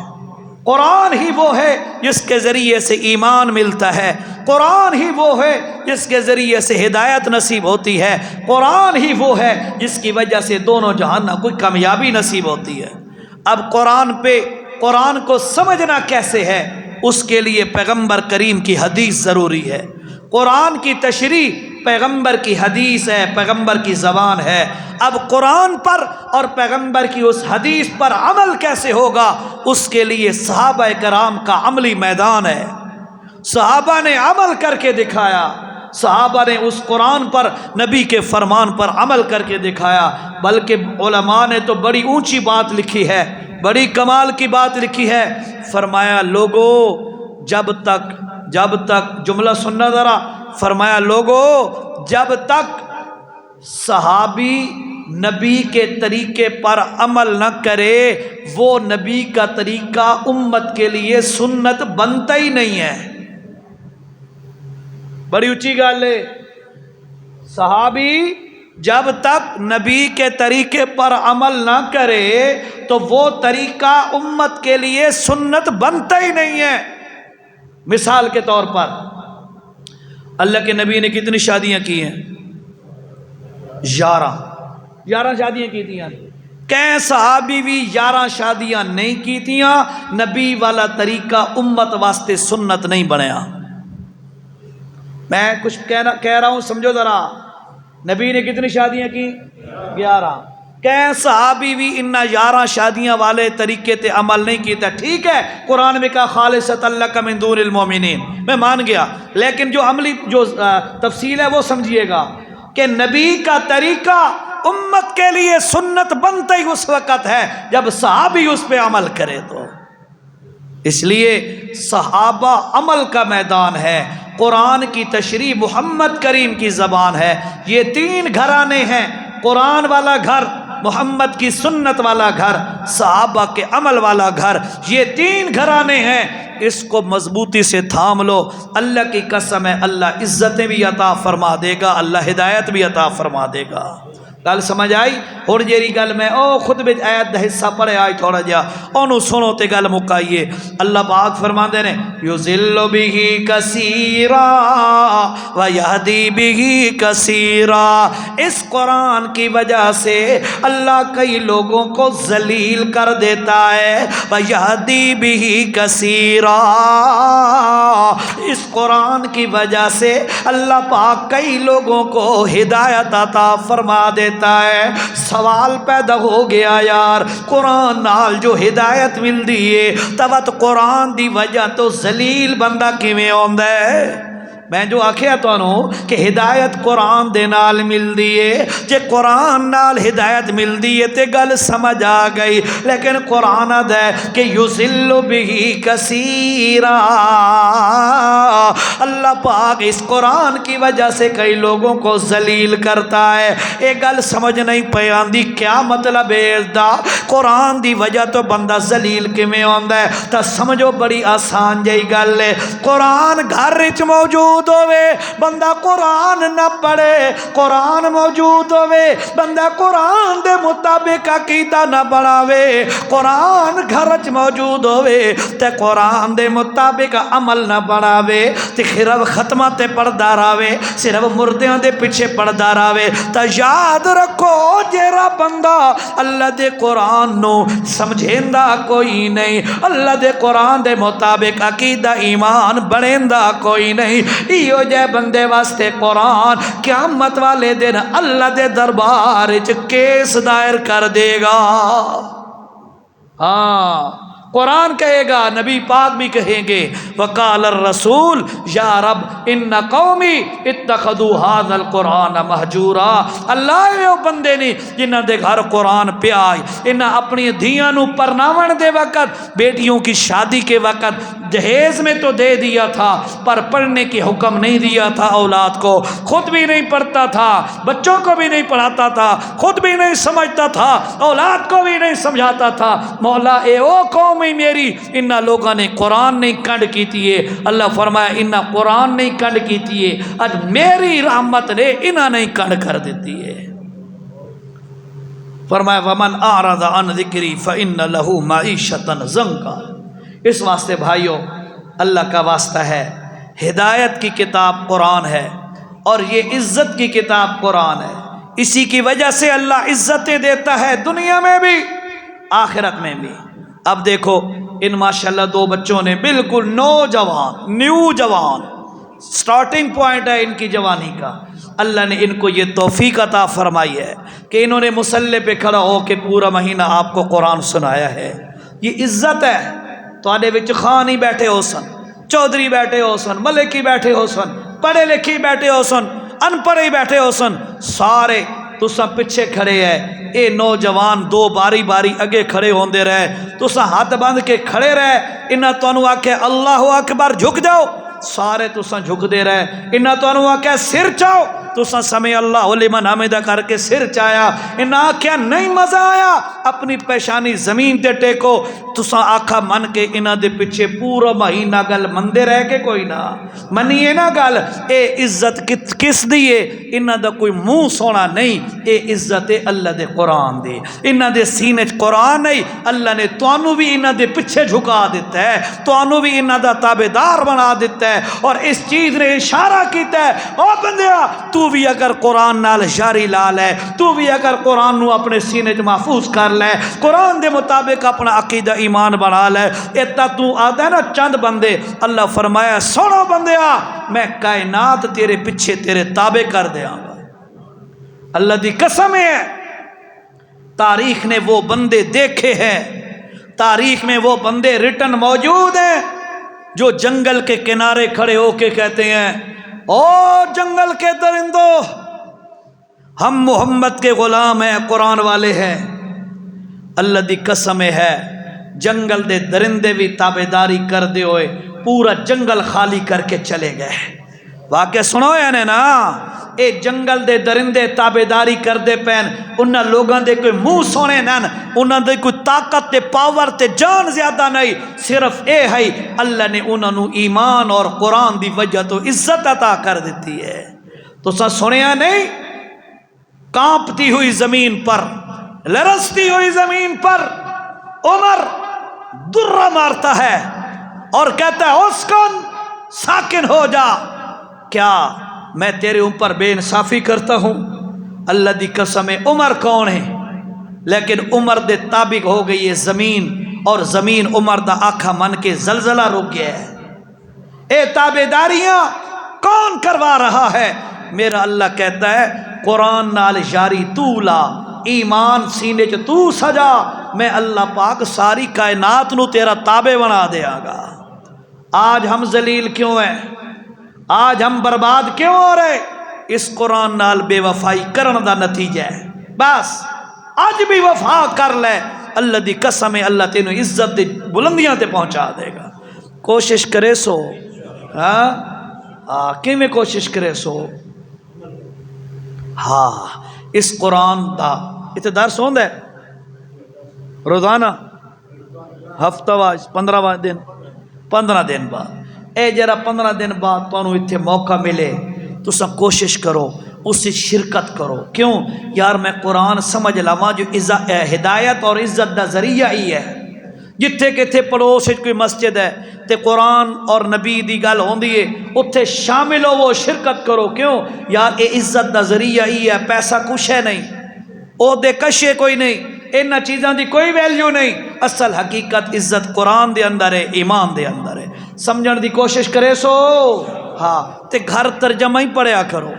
قرآن ہی وہ ہے جس کے ذریعے سے ایمان ملتا ہے قرآن ہی وہ ہے جس کے ذریعے سے ہدایت نصیب ہوتی ہے قرآن ہی وہ ہے جس کی وجہ سے دونوں جہان کوئی کامیابی نصیب ہوتی ہے اب قرآن کو سمجھنا کیسے ہے اس کے لیے پیغمبر کریم کی حدیث ضروری ہے قرآن کی تشریح پیغمبر کی حدیث ہے، پیغمبر کی زبان ہے۔ اب قرآن پر اور پیغمبر کی اس حدیث پر عمل کیسے ہوگا، اس کے لیے صحابہ کرام کا عملی میدان ہے۔ صحابہ نے عمل کر کے دکھایا، صحابہ نے اس قرآن پر، نبی کے فرمان پر عمل کر کے دکھایا۔ بلکہ علماء نے تو بڑی اونچی بات لکھی ہے، بڑی کمال کی بات لکھی ہے۔ فرمایا لوگو جب تک جملہ سننا ذرا، فرمایا لوگو جب تک صحابی نبی کے طریقے پر عمل نہ کرے، وہ نبی کا طریقہ امت کے لیے سنت بنتا ہی نہیں ہے۔ بڑی اونچی گل ہے، صحابی جب تک نبی کے طریقے پر عمل نہ کرے تو وہ طریقہ امت کے لیے سنت بنتا ہی نہیں ہے۔ مثال کے طور پر اللہ کے نبی نے کتنی شادیاں کی ہیں؟ 11 شادیاں کی تھیں۔ کہیں صحابی بھی 11 شادیاں نہیں کی تھیں، نبی والا طریقہ امت واسطے سنت نہیں بنیا۔ میں کچھ کہہ رہا ہوں، سمجھو ذرا۔ نبی نے کتنی شادیاں کی؟ 11۔ کہیں صحابی بھی ان 11 شادیاں والے طریقے تے عمل نہیں کیتا۔ ٹھیک ہے، قرآن میں کہا خالصۃ لک من دون المؤمنین، میں مان گیا، لیکن جو عملی جو تفصیل ہے وہ سمجھیے گا کہ نبی کا طریقہ امت کے لیے سنت بنتا ہی اس وقت ہے جب صحابی اس پہ عمل کرے۔ تو اس لیے صحابہ عمل کا میدان ہے، قرآن کی تشریح محمد کریم کی زبان ہے۔ یہ 3 گھرانے ہیں، قرآن والا گھر، محمد کی سنت والا گھر، صحابہ کے عمل والا گھر، یہ 3 گھرانے ہیں۔ اس کو مضبوطی سے تھام لو، اللہ کی قسم ہے اللہ عزتیں بھی عطا فرما دے گا، اللہ ہدایت بھی عطا فرما دے گا۔ گل سمجھ آئی؟ اور جیری گل میں خود بھی آیت دا حصہ پڑھے آئی تھوڑا جا انہوں سنو تے گل مکائیے۔ اللہ پاک فرما دے نے یُذِلُّ بِهِ کثیرا وَيَهْدِي بِهِ کثیرا، اس قرآن کی وجہ سے اللہ کئی لوگوں کو ذلیل کر دیتا ہے۔ وَيَهْدِي بِهِ کثیرا، اس قرآن کی وجہ سے اللہ پاک کئی لوگوں کو ہدایت عطا فرما دیتا ہے۔ سوال پیدا ہو گیا یار، قرآن نال جو ہدایت مل دی ہے تو قرآن دی وجہ تو ذلیل بندہ کیویں ہوندا ہے؟ میں جو آکھیا تانوں کہ ہدایت قرآن دے نال مل دی ہے، جے قرآن نال ہدایت مل دی ہے تے گل سمجھ آ گئی، لیکن قرآن ہے کہ یُذِلُّ بِهِ کثیرا، اللہ پاک اس قرآن کی وجہ سے کئی لوگوں کو ذلیل کرتا ہے۔ ایک گل سمجھ نہیں پئی آندی، کیا مطلب ہے اس دا؟ قرآن دی وجہ تو بندہ ذلیل کیویں ہوندا ہے؟ تا سمجھو بڑی آسان جہی گل ہے، قرآن گھر وچ موجود ہوئے بندہ قرآن نہ پڑھے، قرآن موجود ہوئے بندہ قرآن دے مطابق عقیدہ نہ بناوے، قرآن گھر وچ موجود ہوئے تے قرآن دے مطابق عمل نہ بناوے تے صرف ختمہ تے پڑھدا رہے، صرف مردیاں دے پیچھے پڑھدا رہے، تا یاد رکھو جیڑا بندہ اللہ دے قرآن نو سمجھیندا کوئی نہیں، اللہ دے قرآن دے مطابق عقیدہ ایمان بنیندا کوئی نہیں، ایو جے بندے واسطے قرآن قیامت والے دن اللہ دے دربار وچ کیس دائر کر دے گا۔ ہاں، قرآن کہے گا، نبی پاک بھی کہیں گے، وقال الرسول یا رب ان قومی اتخذوا هذا القرآن مہجورا، اللہ یہ بندے نہیں جنہاں دے گھر قرآن پہ آئی، انہاں اپنی دھیاں نو پرناون دے وقت، بیٹیوں کی شادی کے وقت جہیز میں تو دے دیا تھا پر پڑھنے کی حکم نہیں دیا تھا اولاد کو، خود بھی نہیں پڑھتا تھا، بچوں کو بھی نہیں پڑھاتا تھا، خود بھی نہیں سمجھتا تھا، اولاد کو بھی نہیں سمجھاتا تھا۔ مولا اے او قوم میری، انہاں لوگاں نے قرآن نہیں کنڈ کیتی ہے، اللہ فرمایا انہاں قرآن نہیں کنڈ کیتی ہے، اج میری رحمت نے انہاں نہیں کنڈ کر دیتی ہے۔ فرمایا ومن اعرض عن ذکری فإن له معیشۃ ضنکا۔ اس واسطے بھائیوں اللہ کا واسطہ ہے، ہدایت کی کتاب قرآن ہے اور یہ عزت کی کتاب قرآن ہے، اسی کی وجہ سے اللہ عزتیں دیتا ہے دنیا میں بھی آخرت میں بھی۔ اب دیکھو ان ماشاءاللہ 2 بچوں نے بالکل نوجوان، نیو جوان، سٹارٹنگ پوائنٹ ہے ان کی جوانی کا، اللہ نے ان کو یہ توفیق عطا فرمائی ہے کہ انہوں نے مصلی پہ کھڑا ہو کے پورا مہینہ آپ کو قرآن سنایا ہے۔ یہ عزت ہے۔ تواڈے وچ خان ہی بیٹھے ہو سن، چودھری بیٹھے ہو سن، ملک ہی بیٹھے ہو سن، پڑھے لکھے بیٹھے ہو سن، ان پڑھے بیٹھے ہو سن، سارے تساں پیچھے کھڑے ہے۔ اے نوجوان دو باری باری اگے کھڑے ہوندے رہے، تساں ہاتھ بند کے کھڑے رہے۔ انہاں تانوں آکھے اللہ اکبر جھک جاؤ، سارے تساں جھک دے رہے۔ انہاں تانوں آکھے سر چاؤ، تساں سمع اللہ لمن حمدہ کر کے سر چایا۔ انہاں آکھیا نہیں مزہ آیا، اپنی پیشانی زمین تے ٹیکو۔ تساں آکھا من کے انہاں دے پیچھے پورا مہینہ گل مندے رہ کے کوئی نہ منیے نہ گل۔ اے عزت کس دیے؟ انہاں دا کوئی منہ سونا نہیں، اے عزت اللہ دے قرآن دی۔ انہاں دے سینے چ قرآن نہیں، اللہ نے تانوں بھی انہاں دے پیچھے جھکا دیتا ہے، تانوں بھی انہاں دا تابعدار بنا دیتا ہے، اور اس چیز نے اشارہ کیتا ہے او بندیا تو بھی اگر قرآن نال یاری لا لے، تو بھی اگر قرآن نو اپنے سینے چ محفوظ کر لے، قرآن دے مطابق اپنا عقیدہ ایمان بنا لے، اتا تو آتا ہے نا چند بندے، اللہ فرمایا سنو بندیا میں کائنات تیرے پیچھے تیرے تابع کر دیاں گا۔ اللہ دی قسم ہے، تاریخ نے وہ بندے دیکھے ہیں، تاریخ میں وہ بندے ریٹن موجود ہیں جو جنگل کے کنارے کھڑے ہو کے کہتے ہیں او جنگل کے درندوں ہم محمد کے غلام ہیں، قرآن والے ہیں۔ اللہ دی قسم ہے جنگل دے درندے بھی تابعداری کر دے ہوئے پورا جنگل خالی کر کے چلے گئے۔ واقعہ سنو یا نا، اے جنگل دے درندے تابعداری کر دے پین، انہاں لوگاں دے کوئی منہ سونے نن، انہاں دے کوئی طاقت تے پاور تے جان زیادہ نہیں، صرف اے ہے اللہ نے انہاں نو ایمان اور قرآن دی وجہ تو عزت عطا کر دیتی ہے۔ تو سا سنیا نہیں، کانپتی ہوئی زمین پر، لرزتی ہوئی زمین پر عمر درہ مارتا ہے اور کہتا ہے اسکن ساکن ہو جا، کیا میں تیرے اوپر بے انصافی کرتا ہوں؟ اللہ دی قسم ہے عمر کون ہے، لیکن عمر دے طابق ہو گئی ہے زمین، اور زمین عمر دا آکھا من کے زلزلہ رک گیا ہے۔ اے تابعداریاں کون کروا رہا ہے؟ میرا اللہ کہتا ہے قرآن نال یاری تو لا، ایمان سینے چ تو سجا، میں اللہ پاک ساری کائنات نو تیرا تابع بنا دیا گا۔ آج ہم ذلیل کیوں ہیں؟ آج ہم برباد کیوں ہو رہے؟ اس قرآن نال بے وفائی کرن دا نتیجہ ہے۔ بس آج بھی وفا کر لے، اللہ دی قسم ہے اللہ تینوں عزت دی بلندیاں تے پہنچا دے گا۔ کوشش کرے سو، ہاں کیویں کوشش کرے سو، ہاں اس قرآن دا اتنے درس ہوندا ہے روزانہ، ہفتہ واج 15 دن، 15 دن بعد، اے جرا 15 دن بعد تانوں اتنے موقع ملے تساں کوشش کرو اس سے شرکت کرو۔ کیوں یار میں قرآن سمجھ لواں جو ہدایت اور عزت دا ذریعہ ہی ہے۔ جتھے کتھے پڑوس کوئی مسجد ہے تے قرآن اور نبی دی گل ہوندی ہے اتھے شامل ہو، وہ شرکت کرو۔ کیوں یار اے عزت دا ذریعہ ہی ہے، پیسہ کچھ ہے نہیں، او دے کشے کوئی نہیں، ان چیزاں دی کوئی ویلیو نہیں۔ اصل حقیقت عزت قرآن دے اندر ہے، ایمان دے اندر ہے۔ سمجھن دی کوشش کرے سو، ہاں تے گھر ترجمہ ہی پڑھیا کرو،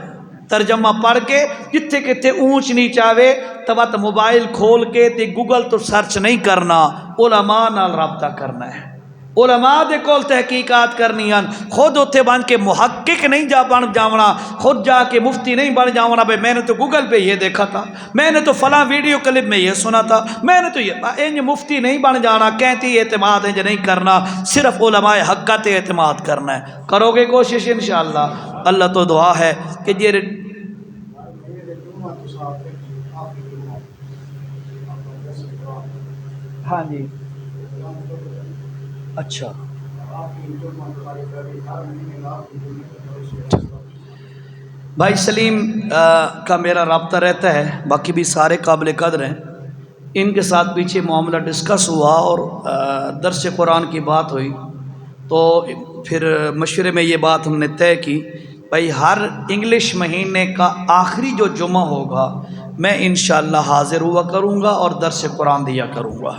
ترجمہ پڑھ کے جتھے کتھے اونچ نیچ آوے تو موبائل کھول کے تے گوگل تو سرچ نہیں کرنا، علماء نال رابطہ کرنا ہے، علماء دے کول تحقیقات کرنی ہیں۔ خود اتھے بن کے محقق نہیں بن جاونا، خود جا کے مفتی نہیں بن جاونا بھئی میں نے تو گوگل پہ یہ دیکھا تھا، میں نے تو فلاں ویڈیو کلپ میں یہ سنا تھا، میں نے تو یہ انج مفتی نہیں بن جانا، کہتی اعتماد انج نہیں کرنا، صرف علماء حق کا تے اعتماد کرنا ہے۔ کرو گے کوشش انشاءاللہ؟ اللہ تو دعا ہے کہ یہ ہاں جی اچھا بھائی سلیم کا میرا رابطہ رہتا ہے، باقی بھی سارے قابل قدر ہیں، ان کے ساتھ پیچھے معاملہ ڈسکس ہوا اور درس قرآن کی بات ہوئی تو پھر مشورے میں یہ بات ہم نے طے کی بھائی ہر انگلش مہینے کا آخری جو جمعہ ہوگا میں انشاءاللہ حاضر ہوا کروں گا اور درس قرآن دیا کروں گا،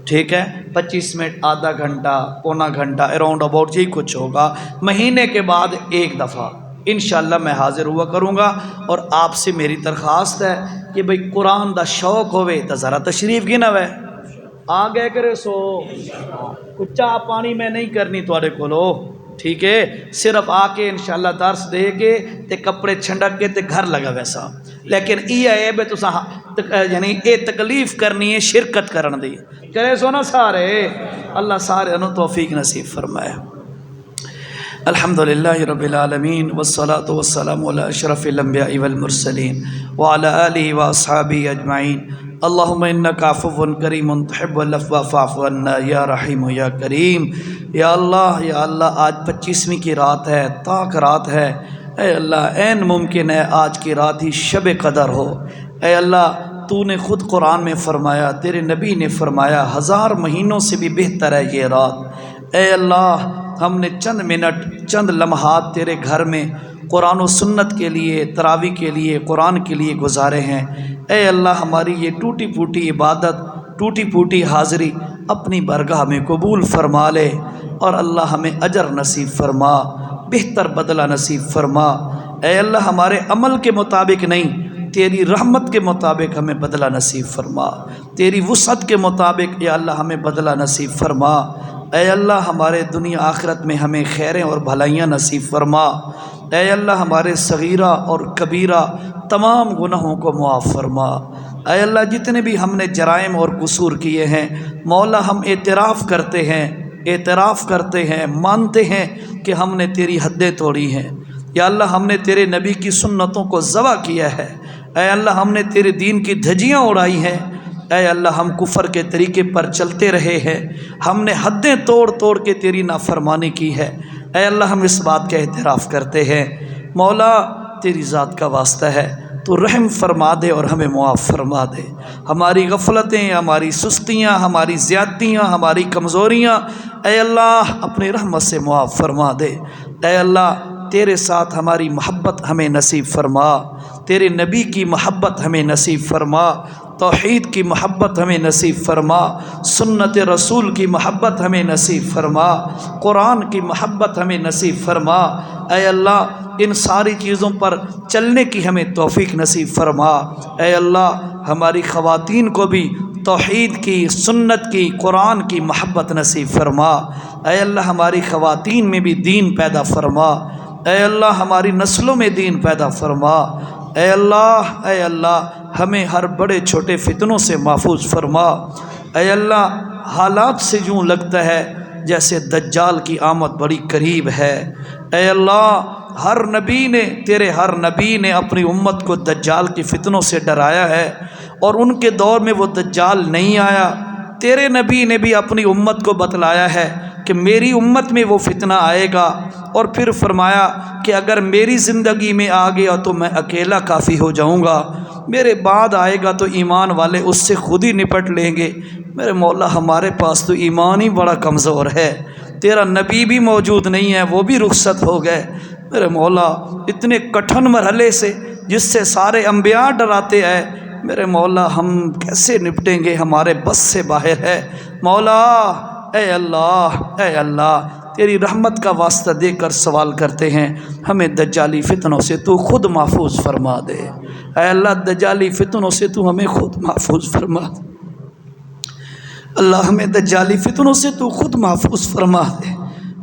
ٹھیک ہے؟ 25 منٹ، آدھا گھنٹہ، پونا گھنٹہ، اراؤنڈ اباؤٹ یہی کچھ ہوگا، مہینے کے بعد ایک دفعہ انشاءاللہ میں حاضر ہوا کروں گا۔ اور آپ سے میری درخواست ہے کہ بھئی قرآن دا شوق ہوئے تو ذرا تشریف گنوے آ گئے کرے سو کچھ چاہ پانی میں نہیں کرنی تواڈے کولو، ٹھیک ہے؟ صرف آ کے انشاءاللہ درس دے کے تے کپڑے چھنڈک کے تے گھر لگا ویسا، لیکن یہ ہے بے تساں یعنی اے تکلیف کرنی ہے شرکت کرن دی کرے سو نا سارے۔ اللہ سارے انہوں توفیق نصیب فرمائے۔ الحمدللہ رب العالمین والصلاة والسلام علی اشرف الانبیاء والمرسلین وعلی آلہ واصحابہ اجمعین۔ اللہم انکا عفو کریم تحب العفو فاعف عنا یا رحیم یا کریم۔ یا اللہ آج 25ویں کی رات ہے، تاک رات ہے، اے اللہ عین ممکن ہے آج کی رات ہی شب قدر ہو۔ اے اللہ تو نے خود قرآن میں فرمایا، تیرے نبی نے فرمایا 1000 مہینوں سے بھی بہتر ہے یہ رات۔ اے اللہ ہم نے چند منٹ چند لمحات تیرے گھر میں قرآن و سنت کے لیے، تراویح کے لیے، قرآن کے لیے گزارے ہیں۔ اے اللہ ہماری یہ ٹوٹی پھوٹی عبادت، ٹوٹی پھوٹی حاضری اپنی بارگاہ میں قبول فرما لے، اور اللہ ہمیں اجر نصیب فرما، بہتر بدلہ نصیب فرما۔ اے اللہ ہمارے عمل کے مطابق نہیں، تیری رحمت کے مطابق ہمیں بدلہ نصیب فرما، تیری وسعت کے مطابق یا اللہ ہمیں بدلہ نصیب فرما۔ اے اللہ ہمارے دنیا آخرت میں ہمیں خیریں اور بھلائیاں نصیب فرما۔ اے اللہ ہمارے صغیرہ اور کبیرہ تمام گناہوں کو معاف فرما۔ اے اللہ جتنے بھی ہم نے جرائم اور قصور کیے ہیں مولا ہم اعتراف کرتے ہیں، مانتے ہیں کہ ہم نے تیری حدیں توڑی ہیں۔ یا اللہ ہم نے تیرے نبی کی سنتوں کو ذبح کیا ہے۔ اے اللہ ہم نے تیرے دین کی دھجیاں اڑائی ہیں۔ اے اللہ ہم کفر کے طریقے پر چلتے رہے ہیں، ہم نے حدیں توڑ توڑ کے تیری نافرمانی کی ہے۔ اے اللہ ہم اس بات کا اعتراف کرتے ہیں، مولا تیری ذات کا واسطہ ہے تو رحم فرما دے اور ہمیں معاف فرما دے۔ ہماری غفلتیں، ہماری سستیاں، ہماری زیادتیاں، ہماری کمزوریاں اے اللہ اپنی رحمت سے معاف فرما دے۔ اے اللہ تیرے ساتھ ہماری محبت ہمیں نصیب فرما، تیرے نبی کی محبت ہمیں نصیب فرما، توحید کی محبت ہمیں نصیب فرما، سنت رسول کی محبت ہمیں نصیب فرما، قرآن کی محبت ہمیں نصیب فرما۔ اے اللہ ان ساری چیزوں پر چلنے کی ہمیں توفیق نصیب فرما۔ اے اللہ ہماری خواتین کو بھی توحید کی، سنت کی، قرآن کی محبت نصیب فرما۔ اے اللہ ہماری خواتین میں بھی دین پیدا فرما۔ اے اللہ ہماری نسلوں میں دین پیدا فرما۔ اے اللہ ہمیں ہر بڑے چھوٹے فتنوں سے محفوظ فرما۔ اے اللہ حالات سے یوں لگتا ہے جیسے دجال کی آمد بڑی قریب ہے۔ اے اللہ تیرے ہر نبی نے اپنی امت کو دجال کی فتنوں سے ڈرایا ہے، اور ان کے دور میں وہ دجال نہیں آیا۔ تیرے نبی نے بھی اپنی امت کو بتلایا ہے کہ میری امت میں وہ فتنہ آئے گا، اور پھر فرمایا کہ اگر میری زندگی میں آ گیا تو میں اکیلا کافی ہو جاؤں گا، میرے بعد آئے گا تو ایمان والے اس سے خود ہی نپٹ لیں گے۔ میرے مولا ہمارے پاس تو ایمان ہی بڑا کمزور ہے، تیرا نبی بھی موجود نہیں ہے، وہ بھی رخصت ہو گئے۔ میرے مولا اتنے کٹھن مرحلے سے جس سے سارے انبیاء ڈراتے ہیں، میرے مولا ہم کیسے نپٹیں گے، ہمارے بس سے باہر ہے۔ مولا اے اللہ تیری رحمت کا واسطہ دے کر سوال کرتے ہیں، ہمیں دجالی فتنوں سے تو خود محفوظ فرما دے۔ اے اللہ دجالی فتنوں سے تو ہمیں خود محفوظ فرما دے۔ اللہ ہمیں دجالی فتنوں سے تو خود محفوظ فرما دے۔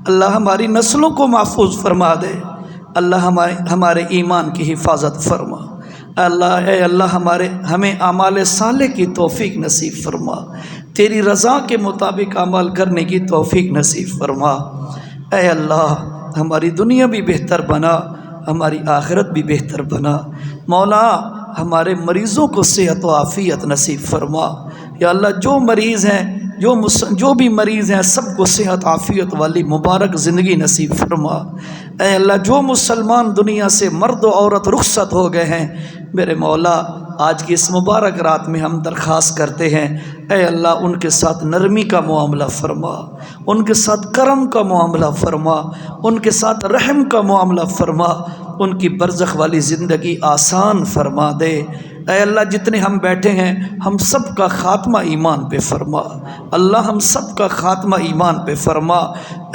اللہ ہماری نسلوں کو محفوظ فرما دے۔ اللہ ہمارے ایمان کی حفاظت فرما۔ اے اللہ ہمیں اعمال صالح کی توفیق نصیب فرما، تیری رضا کے مطابق عمل کرنے کی توفیق نصیب فرما۔ اے اللہ ہماری دنیا بھی بہتر بنا، ہماری آخرت بھی بہتر بنا۔ مولا ہمارے مریضوں کو صحت و عافیت نصیب فرما۔ یا اللہ جو بھی مریض ہیں سب کو صحت عافیت والی مبارک زندگی نصیب فرما۔ اے اللہ جو مسلمان دنیا سے مرد و عورت رخصت ہو گئے ہیں، میرے مولا آج کی اس مبارک رات میں ہم درخواست کرتے ہیں، اے اللہ ان کے ساتھ نرمی کا معاملہ فرما، ان کے ساتھ کرم کا معاملہ فرما، ان کے ساتھ رحم کا معاملہ فرما، ان کی برزخ والی زندگی آسان فرما دے۔ اے اللہ جتنے ہم بیٹھے ہیں ہم سب کا خاتمہ ایمان پہ فرما۔ اللہ ہم سب کا خاتمہ ایمان پہ فرما۔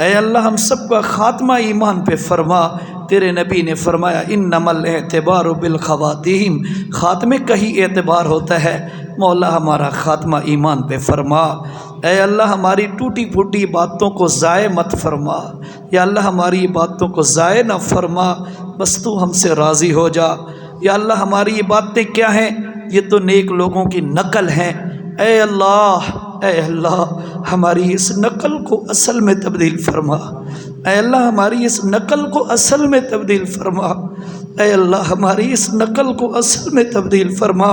اے اللہ ہم سب کا خاتمہ ایمان پہ فرما۔ تیرے نبی نے فرمایا انما الاعتبار بالخواتیم، خاتمے کا ہی اعتبار ہوتا ہے، مولا ہمارا خاتمہ ایمان پہ فرما، اے اللہ ہماری ٹوٹی پھوٹی باتوں کو ضائع مت فرما، یا اللہ ہماری باتوں کو ضائع نہ فرما، بس تو ہم سے راضی ہو جا، یا اللہ ہماری یہ باتیں کیا ہیں، یہ تو نیک لوگوں کی نقل ہیں، اے اللہ ہماری اس نقل کو اصل میں تبدیل فرما، اے اللہ ہماری اس نقل کو اصل میں تبدیل فرما، اے اللہ ہماری اس نقل کو اصل میں تبدیل فرما،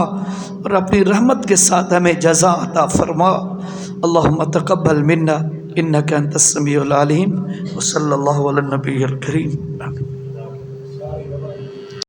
اور اپنی رحمت کے ساتھ ہمیں جزا عطا فرما۔ اللہم تقبل منا انک انت السمیع العلیم، وصلی اللہ علی النبی الکریم۔